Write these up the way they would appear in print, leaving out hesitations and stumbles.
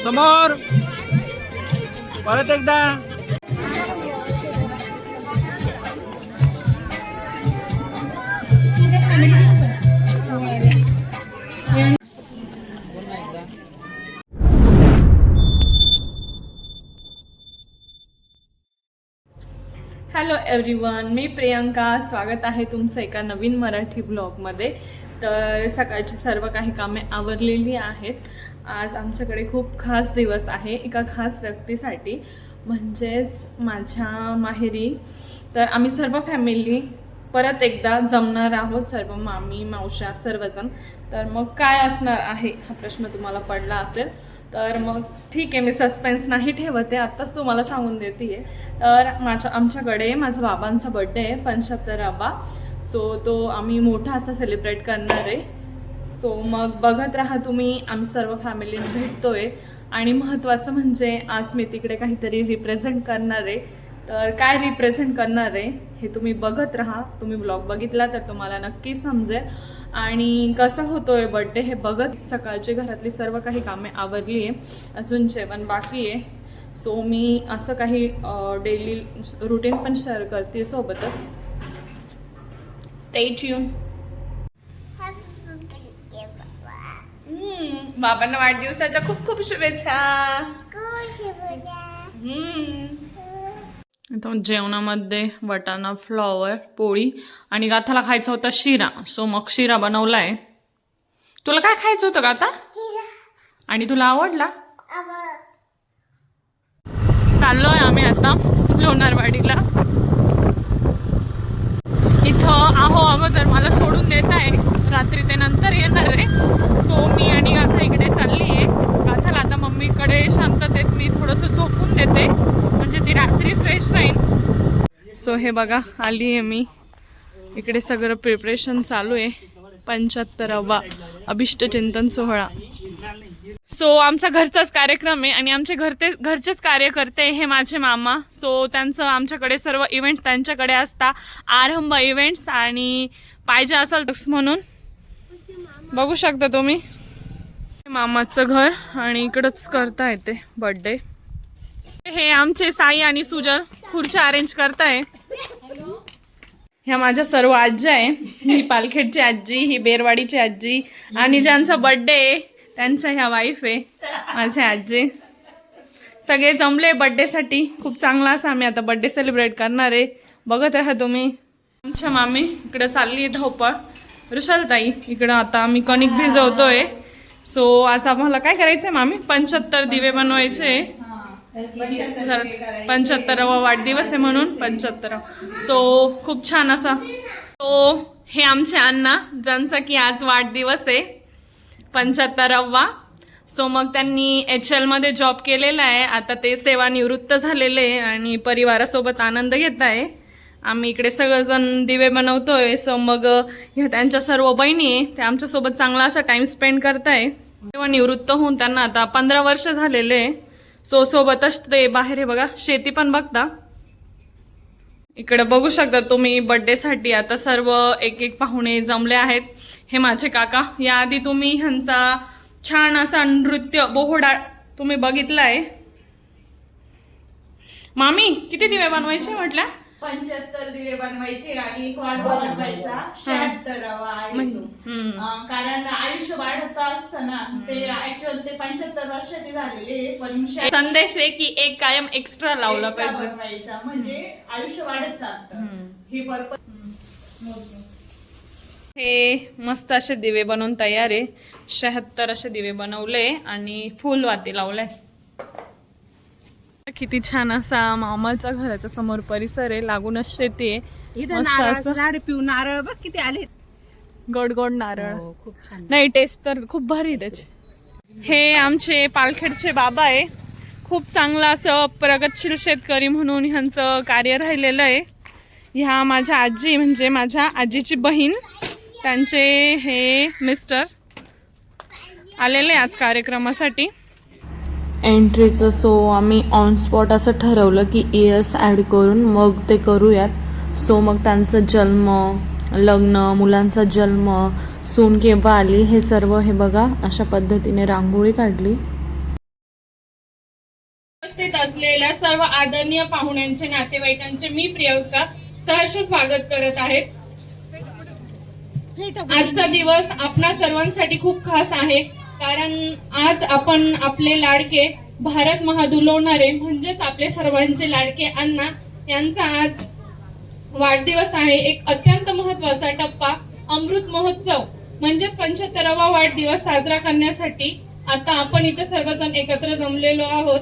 समोर परत एकदा. हॅलो एव्हरीवन, मी प्रियंका. स्वागत आहे तुमचं एका नवीन मराठी ब्लॉगमध्ये. तर सकाळची सर्व काही कामे आवरलेली आहेत. आज आमच्याकडे खूप खास दिवस आहे एका खास व्यक्तीसाठी, म्हणजेच माझ्या माहेरी. तर आम्ही सर्व फॅमिली परत एकदा जमणार आहोत, सर्व मामी मावश्या सर्वजण. तर मग काय असणार आहे हा प्रश्न तुम्हाला पडला असेल. तर मग ठीक आहे, मी सस्पेन्स नाही ठेवते, आत्ताच तुम्हाला सांगून देते आहे. तर आमच्याकडे माझ्या बाबांचा बड्डे आहे, 75वा. सो तो आम्ही मोठा असा सेलिब्रेट करणार आहे. सो मग बघत राहा तुम्ही, आम्ही सर्व फॅमिलीने भेटतोय. आणि महत्त्वाचं म्हणजे आज मी तिकडे काहीतरी रिप्रेझेंट करणार आहे. तर काय रिप्रेझेंट करणार आहे हे तुम्ही बघत राहा. तुम्ही ब्लॉग बघितला तर तुम्हाला नक्की समजेल. आणि कसा होतोय बड्डे हे बघत सकाळची घरातली सर्व काही कामे आवरली आहे, अजून जेवण बाकी आहे. सो मी असं काही डेली रुटीन पण शेअर करते सोबतच. Stay tune. बाबांना वाढदिवसाच्या खूप खूप शुभेच्छा. आता जेवणामध्ये वाटाणा, फ्लॉवर, पोळी आणि गाथाला खायचा होता शिरा. सो मग शिरा बनवलाय. तुला काय खायचं होतं गाथा? आणि तुला आवडला? चाललोय आम्ही आता लोणारवाडीला. इथं आहो अगोदर मला सोडून देत आहे, रात्री ते नंतर येणार आहे. सो मी आणि गाथा इकडे चालली आहे. गाथाला आता मम्मीकडे शांततेत मी थोडंसं झोपून देते, म्हणजे ती रात्री फ्रेश राहील. सो हे बघा, आली आहे मी. इकडे सगळं प्रिपरेशन चालू आहे. 75वा अभिष्टचिंतन सोहळा. सो आमचा घरचाच कार्यक्रम आहे आणि आमचे घरचेच कार्यकर्ते हे माझे मामा. सो त्यांचं आमच्याकडे सर्व इव्हेंट्स त्यांच्याकडे असतात, आरंभ इव्हेंट्स. आणि पाहिजे असेल तर म्हणून बघू शकता तुम्ही, मामाचं घर. आणि इकडंच करता येते बर्थडे. हे आमचे साई आणि सुजल खुर्च्या अरेंज करताय. ह्या माझ्या सर्व आज्या आहे. ही पालखेडची आजी, ही बेरवाडीची आजी, आणि ज्यांचा बर्थडे आहे त्यांच्या ह्या वाईफ आहे माझे आजी. सगळे जमले बर्थडेसाठी. खूप चांगला असा आम्ही आता बर्थडे सेलिब्रेट करणार आहे. बघत राहा तुम्ही. आमच्या मामी इकडं चालली आहे धावपळ. ऋषालताई इकडं आता आम्ही कणिक भिजवतोय. सो आज आम्हाला काय करायचंय मामी? 75 दिवे बनवायचे. 75वा वाढदिवस आहे म्हणून 75. सो खूप छान असा. सो हे आमचे अण्णा, ज्यांचा की आज वाढदिवस आहे 75वा. सो मग त्यांनी HL मध्ये जॉब केलेला आहे. आता ते सेवानिवृत्त झालेले आहे आणि परिवारासोबत आनंद घेत आहे. आम्ही इकडे सगळेजण दिवे बनवतोय. सो मग ह्या त्यांच्या सर्व बहिणी आहे, त्या आमच्यासोबत चांगला असा टाइम स्पेंड करताय. तेव्हा निवृत्त होऊन त्यांना आता 15 वर्ष झालेले आहे. सो सोबतच ते बाहेर आहे बघा, शेती पण बघता. इकडे बघू शकता तुम्ही बर्थडेसाठी आता सर्व एक एक पाहुणे जमले आहेत. हे माझे काका. याआधी तुम्ही ह्यांचा छान असा नृत्य बोहोडा तुम्ही बघितलाय. मामी किती दिवे बनवायचे म्हटल्या? 75 दिवे बनवायचे आणि एक वाढवा बनवायचा 76वा आहे तो. कारण आयुष्य वाढत असतं ना, ते ऍक्च्युअल ते 75 वर्षाचे झालेले, पण संदेश आहे की एक कायम एक्स्ट्रा लावला पाहिजे, बनवायचा म्हणजे आयुष्य वाढत चालतं. हे पर्पज. हे मस्त असे दिवे बनवून तयार आहे. 76 असे दिवे बनवले आणि फुलवाती लावलाय. किती छान असा मामाच्या घराच्या समोर परिसर आहे, लागूनच शेती आहे. मस्त असं लाड पिऊ नारळ बघ किती आले. गोड गोड नारळ. खूप छान. नाही, टेस्ट तर खूप भारी त्याची. हे आमचे पालखेडचे बाबा आहे. खूप चांगलं असं प्रगतशील शेतकरी म्हणून ह्यांचं कार्य राहिलेलं आहे. ह्या माझ्या आजी, म्हणजे माझ्या आजीची बहीण, त्यांचे हे मिस्टर आलेले आज कार्यक्रमासाठी. एंट्रीचं. सो आम्ही ऑन स्पॉट असं ठरवलं की ES ॲड करून मग ते करूयात. सो मग त्यांचा जन्म, लग्न, मुलांचा जन्म, सून केव्हा आली, हे सर्व हे बघा अशा पद्धतीने रांगोळी काढली. असलेल्या सर्व आदरणीय पाहुण्यांचे, नातेवाईकांचे मी प्रियंका सहर्ष स्वागत करत आहे. आजचा दिवस आपणा सर्वांसाठी खूप खास आहे, कारण आज आपण आपले लाडके भारत महादुलवणारे म्हणजेच आपले सर्वांचे लाडके अण्णा यांचा आज वाढदिवस आहे. एक अत्यंत महत्वाचा टप्पा अमृत महोत्सव म्हणजेच 75वा वाढदिवस साजरा करण्यासाठी आता आपण इथे सर्वजण एकत्र जमलेलो आहोत.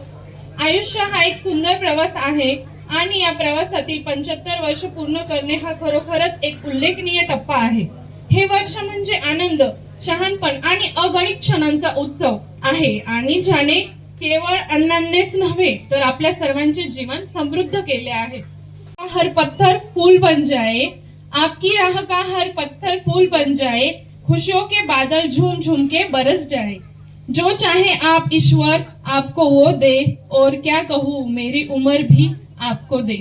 आयुष्य हा एक सुंदर प्रवास आहे आणि या प्रवासातील 75 वर्ष पूर्ण करणे हा खरोखरच एक उल्लेखनीय टप्पा आहे. हे वर्ष म्हणजे आनंद, शहाणपण आणि अगणित क्षणांचा उत्सव आहे आणि ज्याने केवळ अण्णांनीच नव्हे तर आपल्या सर्वांचे जीवन समृद्ध केले आहे. हर पत्थर फूल बन जाए, आपकी राह का हर पत्थर फूल बन जाए, खुशियों के बादल झूम झूम के बरस जाए, जो चाहे आप ईश्वर आपको वो दे, और क्या कहूँ मेरी उम्र भी आपको दे.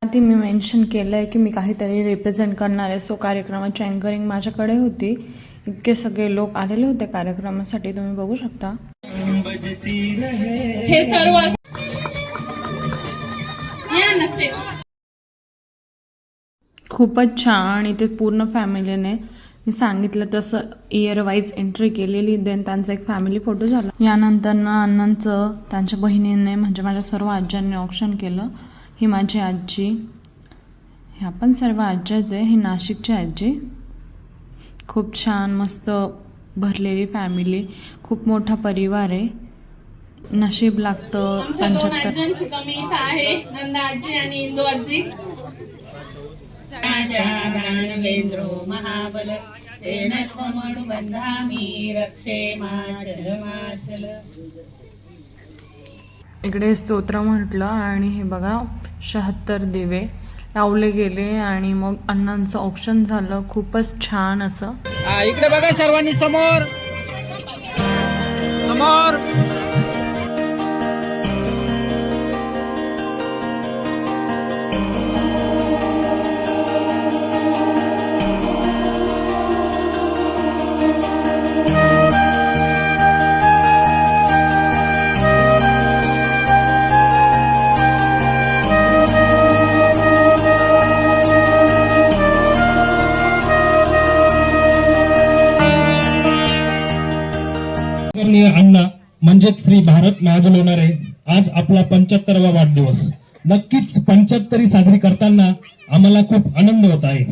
ती मी मेन्शन केलं आहे की मी काहीतरी रिप्रेझेंट करणार आहे. सो कार्यक्रमाची अँकरिंग माझ्याकडे होती. इतके सगळे लोक आलेले होते कार्यक्रमासाठी, तुम्ही बघू शकता. हे सर्व या नसे खूपच छान. इथे पूर्ण फॅमिलीने मी सांगितलं तसं इयर वाईज एंट्री केलेली. देन त्यांचा एक फॅमिली फोटो झाला. यानंतर ना अण्णांचं त्यांच्या बहिणीने म्हणजे माझ्या सर्व आज्यांनी ऑप्शन केलं. ही माझी आजी, ह्या पण सर्व आज्याच आहे. ही नाशिकची आजी. खूप छान मस्त भरलेली फॅमिली, खूप मोठा परिवार आहे. नशीब लागतं. आमच्या 2 आज्यांची कमी इथं आहे, नंदा आजी आणि इंदू आजी. महाबल रक्षे माचल माचल. इकडे स्तोत्र म्हटलं आणि हे बघा 76 दिवे लावले गेले आणि मग अण्णांचं ऑप्शन झालं. खूपच छान असं. इकडे बघा सर्वांनी, समोर समोर. अण्णा म्हणजेच श्री भारत महादुलवणारे आज आपला 75वा वाढदिवस. नक्कीच 75 साजरी करताना आम्हाला खूप आनंद होत आहे.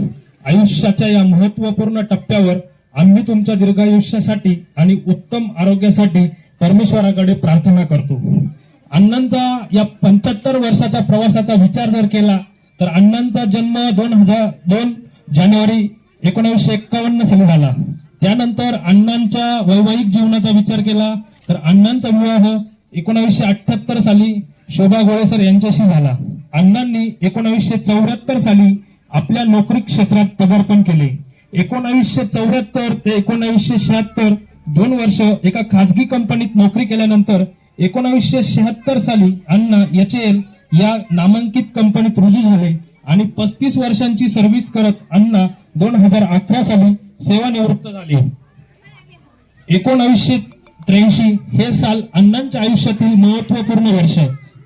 आयुष्याच्या या महत्वपूर्ण टप्प्यावर आम्ही तुमच्या दीर्घायुष्यासाठी आणि उत्तम आरोग्यासाठी परमेश्वराकडे प्रार्थना करतो. अण्णांचा या 75 वर्षाच्या प्रवासाचा विचार जर केला तर अण्णांचा जन्म 2002 जानेवारी 1951 साली झाला. त्यानंतर अण्णांच्या वैवाहिक जीवनाचा विचार केला तर अण्णांचा विवाह 1978 साली शोभा गोळेसर यांच्याशी झाला. अण्णांनी 1974 साली आपल्या नोकरी क्षेत्रात पदार्पण केले. 1974 ते 1976 2 वर्ष एका खाजगी कंपनीत नोकरी केल्यानंतर 1976 साली अण्णा HAL या नामांकित कंपनीत रुजू झाले आणि 35 वर्षांची सर्व्हिस करत अण्णा 2011 साली सेवानिवृत्त झाले. 1983 हे साल अण्णांच्या आयुष्यातील महत्वपूर्ण वर्ष,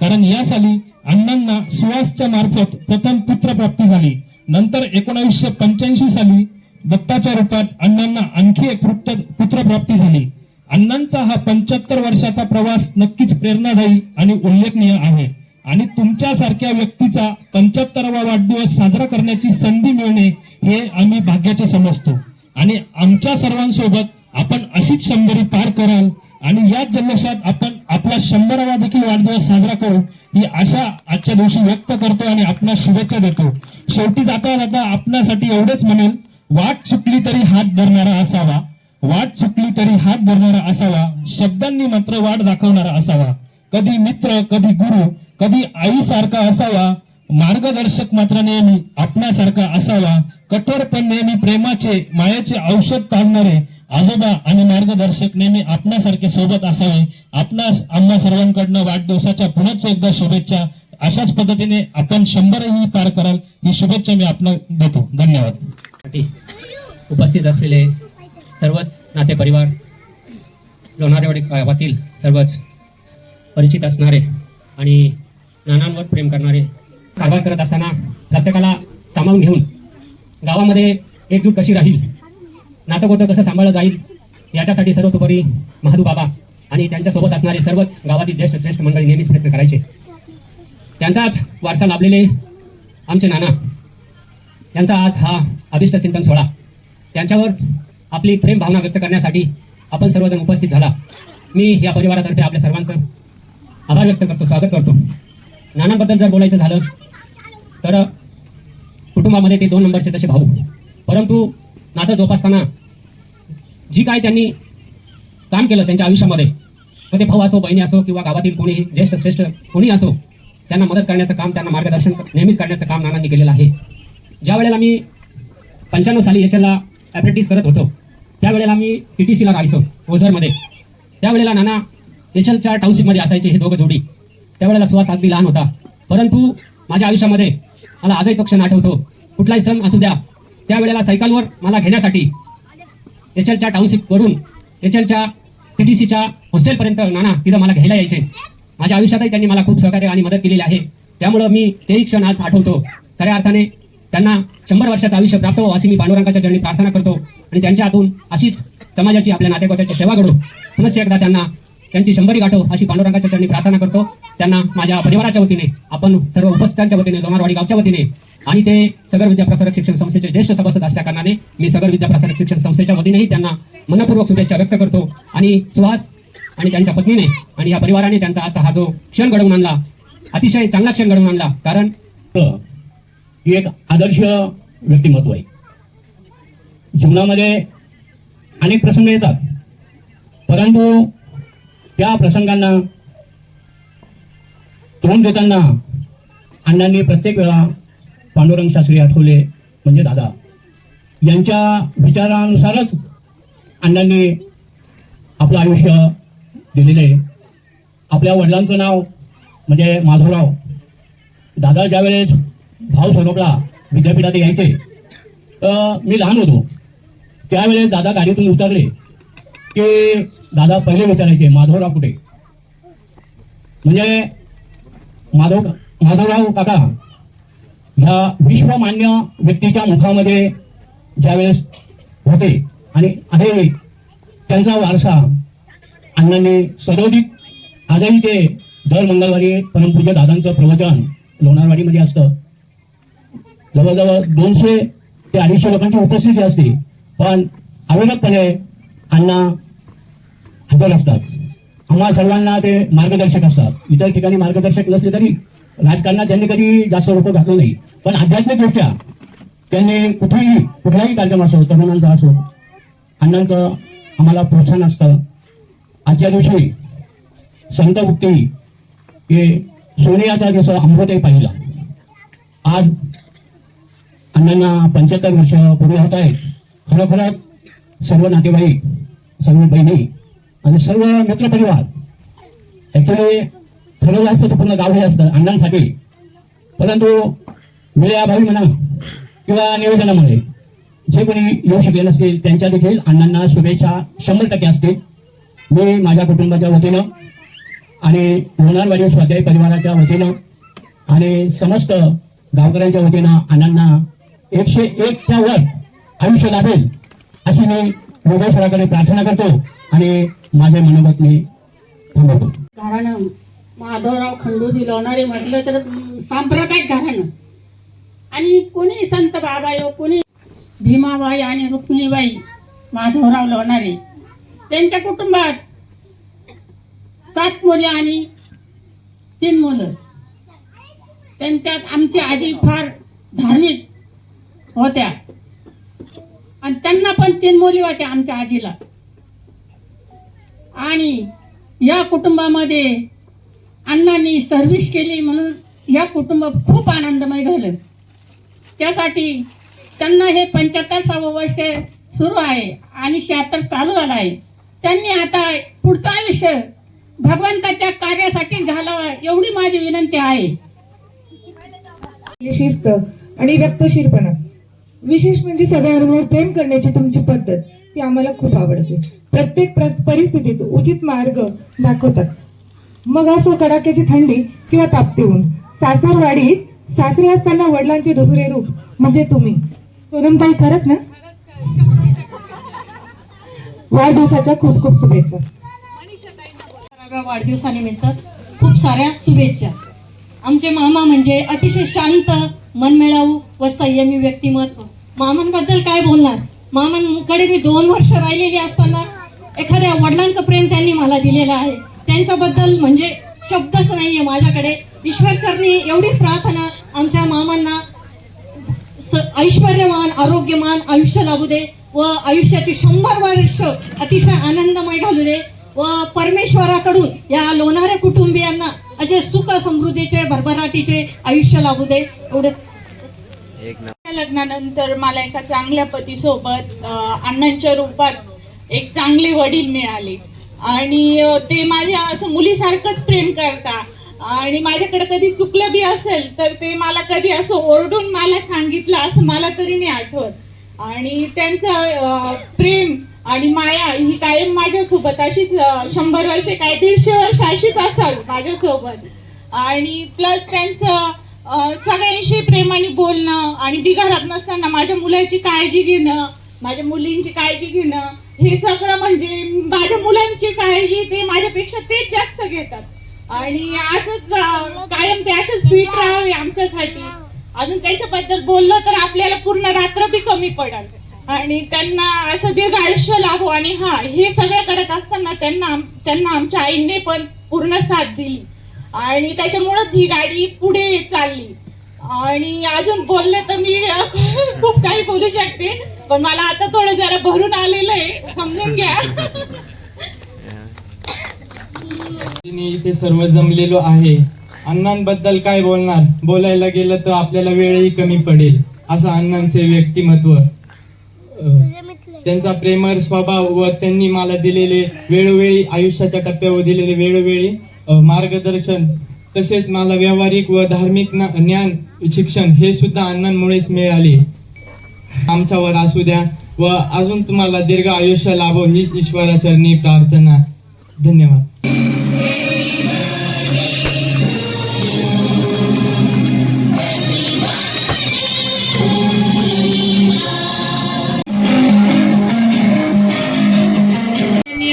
कारण या साली अण्णांना सुहासच्या मार्फत प्रथम पुत्रप्राप्ती झाली. नंतर 1985 साली दत्ताच्या रूपात अण्णांना आणखी एक पुत्रप्राप्ती झाली. अण्णांचा हा 75 वर्षाचा प्रवास नक्कीच प्रेरणादायी आणि उल्लेखनीय आहे आणि तुमच्यासारख्या व्यक्तीचा 75वा वाढदिवस साजरा करण्याची संधी मिळणे हे आम्ही भाग्याचे समजतो आणि आमच्या सर्वांसोबत आपण अशीच 100 पार कराल आणि या जल्लोषात आपण आपला 100वा देखील वाढदिवस साजरा करू ही आशा आजच्या दिवशी व्यक्त करतो आणि आपणास शुभेच्छा देतो. शेवटी जाता जाता आपणासाठी एवढेच म्हणेल, वाट चुकली तरी हात धरणारा असावा, वाट चुकली तरी हात धरणारा असावा, शब्दांनी मात्र वाट दाखवणारा असावा, कधी मित्र कधी गुरु कधी आईसारखा असावा, मार्गदर्शक मात्र नेहमी आपल्यासारखा असावा, कठोर पण नेहमी प्रेमाचे मायेचे औषध पाजणारे आजोबा आणि मार्गदर्शक नेहमी आपल्यासारखे सोबत असावे. आपणास आम्हा सर्वांकडनं वाढदिवसाच्या पुनच एकदा शुभेच्छा. अशाच पद्धतीने आपण 100ही पार कराल ही शुभेच्छा मी आपल्याला देतो. धन्यवाद. उपस्थित असलेले सर्वच नाते परिवार, लोणारेवाडी गावातील सर्वच परिचित असणारे आणि नानांवर प्रेम करणारे, कारभार करत असताना प्रत्येकाला सामावून घेऊन गावामध्ये एकजूट कशी राहील, नातं कसं सांभाळलं जाईल याच्यासाठी सर्वतोपरी महादू बाबा आणि त्यांच्यासोबत असणारे सर्वच गावातील ज्येष्ठ श्रेष्ठ मंडळी नेहमीच प्रयत्न करायचे. त्यांचाच वारसा लाभलेले आमचे नाना यांचा आज हा अभिष्ट चिंतन सोहळा, त्यांच्यावर आपली प्रेम भावना व्यक्त करण्यासाठी आपण सर्वजण उपस्थित झाला. मी या परिवारातर्फे आपल्या सर्वांचं आभार व्यक्त करतो, स्वागत करतो. नानांबद्दल जर बोलायचं झालं तर कुटुंबामध्ये ते 2 नंबरचे तसे भाऊ, परंतु नातं जोपासताना जी काय त्यांनी काम केलं त्यांच्या आयुष्यामध्ये, मग ते भाऊ असो, बहिणी असो किंवा गावातील कोणीही ज्येष्ठ श्रेष्ठ कोणी असो, त्यांना मदत करण्याचं काम, त्यांना मार्गदर्शन नेहमीच करण्याचं काम नानांनी केलेलं आहे. ज्या वेळेला मी 95 साली याच्याला ॲप्रेंटिस करत होतो, त्यावेळेला मी PTCला राहायचो ओझरमध्ये. त्यावेळेला नाना याच्याच्या टाउनशिपमध्ये असायचे, हे दोघं जोडी. त्यावेळेला सुहास अगदी लहान होता, परंतु माझ्या आयुष्यामध्ये मला आजही तो क्षण आठवतो. कुठलाही सण असू द्या, त्यावेळेला सायकलवर मला घेण्यासाठी एचएलच्या टाउनशिपवरून एचएलच्या PTCच्या हॉस्टेलपर्यंत नाना तिथं मला घ्यायला यायचे. माझ्या आयुष्यातही त्यांनी मला खूप सहकार्य आणि मदत केलेली आहे. त्यामुळं मी तेही क्षण आज आठवतो. खऱ्या अर्थाने त्यांना 100 वर्षाचं आयुष्य प्राप्त हो अशी मी पांडुरंगाच्या चरणी प्रार्थना करतो आणि त्यांच्या हातून अशीच समाजाची, आपल्या नातेवाईकाची सेवा घडो. पुनश्च एकदा त्यांना त्यांची 100री गाठो अशी पांडुरंगाच्या चरणी प्रार्थना करतो. त्यांना माझ्या परिवाराच्या वतीने, आपण सर्व उपस्थितांच्या वतीने, लोणारवाडी गावच्या वतीने आणि ते सगर विद्याप्रसारक शिक्षण संस्थेचे ज्येष्ठ सभासद असल्या कारणाने मी सगर विद्याप्रसारक शिक्षण संस्थेच्या वतीनेही त्यांना मनपूर्वक शुभेच्छा व्यक्त करतो. आणि सुहास आणि त्यांच्या पत्नीने आणि या परिवाराने त्यांचा आजचा हा जो क्षण घडवून आणला, अतिशय चांगला क्षण घडवून आणला. कारण ही एक आदर्श व्यक्तिमत्व आहे. जीवनामध्ये अनेक प्रसंग येतात, परंतु त्या प्रसंगांना तोंड देताना अण्णांनी प्रत्येक वेळा पांडुरंग शास्त्री आठवले म्हणजे दादा यांच्या विचारानुसारच अण्णांनी आपलं आयुष्य दिलेले. आपल्या वडिलांचं नाव म्हणजे माधवराव. दादा ज्यावेळेस भाव स्वरूपला विद्यापीठात यायचे, मी लहान होतो त्यावेळेस दादा गाडीतून उतरले की दादा पहिले विचारायचे माधवराव कुठे, म्हणजे माधवराव काका ह्या विश्वमान्य व्यक्तीच्या मुखामध्ये ज्यावेळेस होते आणि आहे त्यांचा वारसा अण्णांनी सदोदित आजही ते दर मंगळवारी परमपूज्य दादांचं प्रवचन लोणारवाडीमध्ये असतं. जवळजवळ 200 ते 250 लोकांची उपस्थिती असते, पण अविरतपणे अण्णा हजर असतात. आम्हा सर्वांना ते मार्गदर्शक असतात. इतर ठिकाणी मार्गदर्शक नसले तरी राजकारणात त्यांनी कधी जास्त लोक घातलं नाही, पण आध्यात्मिक दृष्ट्या त्यांनी कुठलाही कार्यक्रम असो, तरुणांचा असो, अण्णांचं आम्हाला प्रोत्साहन असतं. आजच्या दिवशी संत मुक्ती हे सोनियाचा दिवस अमृतही पाहिला. आज अण्णांना 75 वर्ष पूर्ण होत आहेत. खरोखरच सर्व नातेवाईक, सर्व बहिणी आणि सर्व मित्रपरिवार, ऍक्च्युली ठरवलं असतं तर पूर्ण गाव हे असतं अण्णांसाठी, परंतु वेळेअभावी म्हणा किंवा नियोजनामुळे जे कोणी येऊ शकले नसतील त्यांच्या देखील अण्णांना शुभेच्छा 100% असतील. मी माझ्या कुटुंबाच्या वतीनं आणि लोणारवाडी स्वाध्याय परिवाराच्या वतीनं आणि समस्त गावकऱ्यांच्या वतीनं अण्णांना 101च्या वर आयुष्य लाभेल अशी मी योगेश्वराकडे प्रार्थना करतो आणि माझे मनोगत मी थांबवतो. घराणं माधवराव खंडोजी लोणारे म्हटलं तर सांप्रदायिक घराणं. आणि कोणी संत बाबायो, कोणी भीमाबाई आणि रुक्मिणीबाई माधवराव लोणारे, त्यांच्या कुटुंबात 7 मुले आणि 3 मुलं. त्यांच्यात आमची आजी फार धार्मिक होत्या आणि त्यांना पण 3 मुली होत्या आमच्या आजीला. आणि या कुटुंबामध्ये अण्णांनी सर्व्हिस केली म्हणून या कुटुंब खूप आनंदमय झालं. त्यासाठी त्यांना हे 75वे वर्ष सुरू आहे आणि 76 चालू झालं आहे. त्यांनी आता पुढचं आयुष्य भगवंताच्या कार्यासाठी घालावं एवढी माझी विनंती आहे. शिस्त आणि व्यक्तशीरपणा, विशेष म्हणजे सगळ्यांबरोबर प्रेम करण्याची तुमची पद्धत ती आम्हाला खूप आवडते. प्रत्येक परिस्थितीत उचित मार्ग दाखवतात. मग असो कडाक्याची थंडी किंवा तापते ऊन, सासरवाडीत सासरे असताना वडिलांचे दुसरे रूप म्हणजे तुम्ही. सोनमताई खरंच ना? वाढदिवसाच्या खूप खूप शुभेच्छा. वाढदिवसानिमित्त खूप साऱ्या शुभेच्छा. आमचे मामा म्हणजे अतिशय शांत, मनमिळावू व संयमी व्यक्तिमत्व. मामांबद्दल काय बोलणार. मामांकडे मी 2 वर्ष राहिलेली असताना एखाद्या वडिलांचं प्रेम त्यांनी मला दिलेलं आहे. त्यांच्याबद्दल म्हणजे शब्दच नाहीये माझ्याकडे. ईश्वरचरणी एवढीच प्रार्थना आमच्या मामांना ऐश्वर्यवान आरोग्यमान आयुष्य लाभू दे व आयुष्याची 100 वर्ष अतिशय आनंदमय घालू दे व परमेश्वराकडून या लोणारे कुटुंबियांना असे सुख समृद्धीचे भरभराटीचे आयुष्य लाभू दे. एवढे लग्नानंतर मला एका चांगल्या पतीसोबत अण्णांच्या रूपात एक चांगले वडील मिळाले आणि ते माझ्या असं मुलीसारखंच प्रेम करता आणि माझ्याकडे कधी चुकलं बी असेल तर ते मला कधी असं ओरडून मला सांगितलं असं मला तरी नाही आठवत. आणि त्यांचं प्रेम आणि माया ही कायम माझ्यासोबत अशीच 100 वर्षे काय 150 वर्ष अशीच असाल माझ्यासोबत. आणि प्लस त्यांचं सगळ्यांशी प्रेमाने बोलणं आणि बिघारात नसताना माझ्या मुलाची काळजी घेणं, माझ्या मुलींची काळजी घेणं, हे सगळं म्हणजे माझ्या मुलांची काळजी ते माझ्यापेक्षा तेच जास्त घेतात. आणि असंच कायम ते असेच फिट राहावे आमच्यासाठी. अजून त्यांच्याबद्दल बोललं तर आपल्याला पूर्ण रात्र बी कमी पडेल आणि त्यांना असं दीर्घ आयुष्य लाभो. आणि हे सगळं करत असताना त्यांना आमच्या आईने पण पूर्ण साथ दिली आणि त्याच्यामुळेच ही गाडी पुढे चालली. आणि अजून बोलले तर मी खूप काही बोलू शकते पण मला आता थोडं जरा भरून आलेलं आहे, समजून घ्या. इथे सर्व जमलेलो आहे. अण्णांबद्दल काय बोलणार. बोलायला गेलं तर आपल्याला वेळही कमी पडेल. असं अण्णांचे व्यक्तिमत्व, त्यांचा प्रेमळ स्वभाव व त्यांनी मला दिलेले वेळोवेळी आयुष्याच्या टप्प्यावर दिलेले वेळोवेळी मार्गदर्शन, तसेच मला व्यावहारिक व धार्मिक ज्ञान शिक्षण हे सुद्धा अण्णांमुळेच मिळाले. आमच्यावर असू द्या व अजून तुम्हाला दीर्घ आयुष्य लाभो हीच ईश्वराचरणी प्रार्थना. धन्यवाद.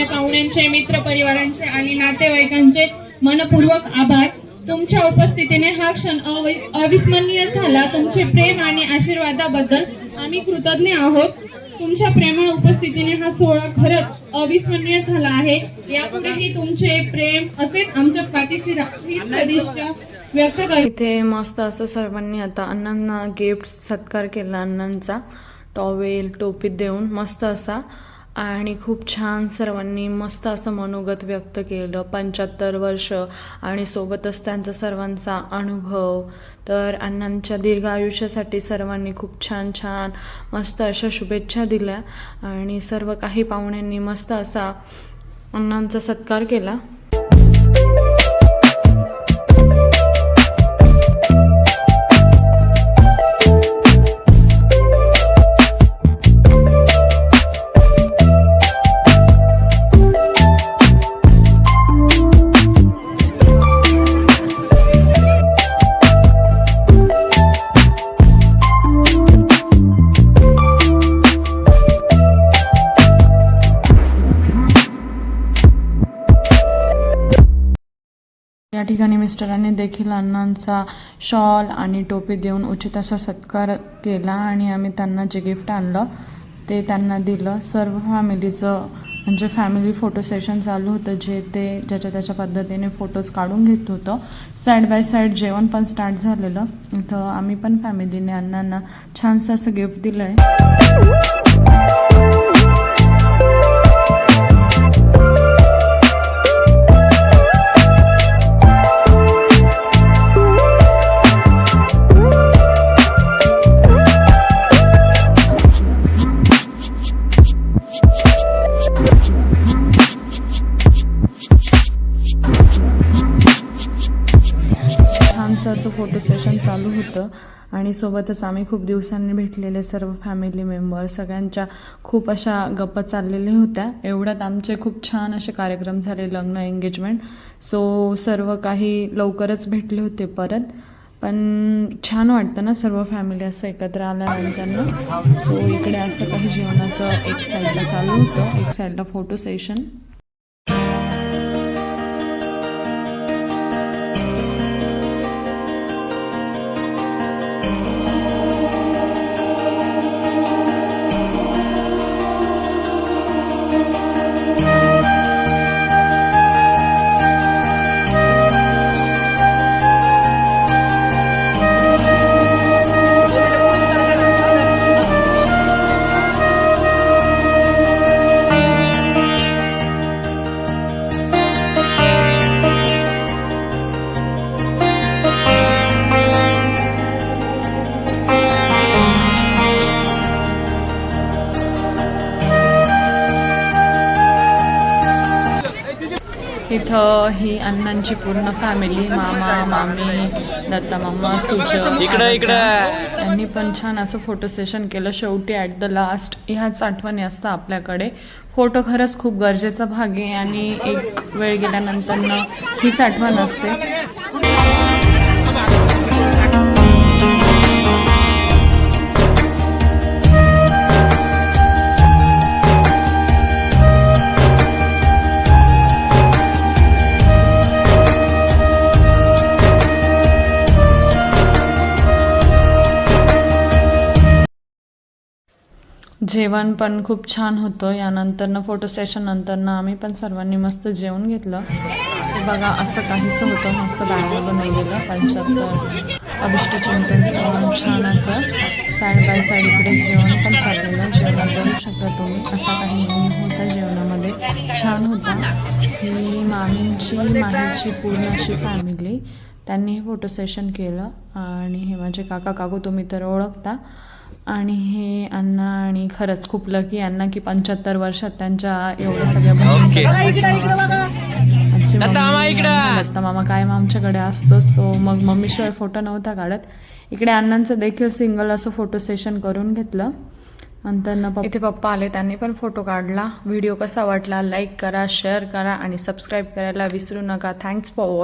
पाहुण्यांचे, मित्र परिवारांचे आणि नातेवाईकांचे मनपूर्वक आभार. तुमच्या उपस्थितीने हा क्षण अविस्मरणीय झाला. तुमचे प्रेम आणि आशीर्वादाबद्दल आम्ही कृतज्ञ आहोत. तुमच्या प्रेमळ उपस्थितीने हा सोहळा खरंच अविस्मरणीय झाला आहे. यापुढेही तुमचे प्रेम असेच आमच्या पाठीशी राहील सदिच्छा व्यक्त करते. इथे मस्त असं सर्वांनी आता अण्णांना गिफ्ट सत्कार केला. अण्णांचा टॉवेल टोपी देऊन मस्त असा आणि खूप छान सर्वांनी मस्त असं मनोगत व्यक्त केलं. 75 वर्ष आणि सोबतच त्यांचा सर्वांचा अनुभव. तर अण्णांच्या दीर्घ आयुष्यासाठी सर्वांनी खूप छान छान मस्त अशा शुभेच्छा दिल्या आणि सर्व काही पाहुण्यांनी मस्त असा अण्णांचा सत्कार केला. या ठिकाणी मिस्टरांनी देखील अण्णांचा शॉल आणि टोपी देऊन उचित असा सत्कार केला आणि आम्ही त्यांना जे गिफ्ट आणलं ते त्यांना दिलं. सर्व फॅमिलीचं म्हणजे फॅमिली फोटो सेशन चालू होतं, जे ते ज्याच्या त्याच्या पद्धतीने फोटोज काढून घेत होतं. साईड बाय साईड जेवण पण स्टार्ट झालेलं. इथं आम्ही पण फॅमिलीने अण्णांना छानसं असं गिफ्ट दिलं आहे. छानसं असं फोटो सेशन चालू होतं आणि सोबतच आम्ही खूप दिवसांनी भेटलेले सर्व फॅमिली मेंबर, सगळ्यांच्या खूप अशा गप्पा चाललेल्या होत्या. एवढ्यात आमचे खूप छान असे कार्यक्रम झाले, लग्न, एंगेजमेंट. सो सर्व काही लवकरच भेटले होते परत. पण छान वाटतं ना सर्व फॅमिली असं एकत्र आल्यानंतर. सो इकडे असं काही जेवणाचं एक साईडला चालू होतं, एक साईडला फोटो सेशन. इथं ही अण्णांची पूर्ण फॅमिली, मामा, मामी, दत्ता मामा, सुजय, यांनी पण छान असं फोटो सेशन केलं. शेवटी ॲट द लास्ट ह्याच आठवणी असतात आपल्याकडे. फोटो खरंच खूप गरजेचा भाग आहे आणि एक वेळ गेल्यानंतर हीच आठवण असते. जेवण पण खूप छान होतं. यानंतरनं फोटो सेशन नंतरनं आम्ही पण सर्वांनी मस्त जेवण घेतलं. बघा असं काहीसं होतं, मस्त डाळ बनवलेलं, 75 अभिष्टचिंतन सॉंग, छान असं साईड बाय साईड इकडे जेवण पण चाललेलं. जेवण करू शकता तुम्ही, असा काही मेनू होता जेवणामध्ये, छान होता. ही मामींची माहेरची पूर्ण अशी फॅमिली, त्यांनी हे फोटो सेशन केलं. आणि हे माझे काका काकू, तुम्ही तर ओळखता. आणि हे अण्णा, आणि खरंच खूप लकी अण्णा की 75 वर्षात त्यांच्या एवढ्या सगळ्या दत्ता मामा कायम आमच्याकडे असतोच तो, मग मम्मीशिवाय फोटो नव्हता काढत. इकडे अण्णांचं देखील सिंगल असं फोटो सेशन करून घेतलं. नंतर इथे पप्पा आले, त्यांनी पण फोटो काढला. व्हिडिओ कसा वाटला लाईक करा, शेअर करा आणि सबस्क्राईब करायला विसरू नका. Thanks for watching.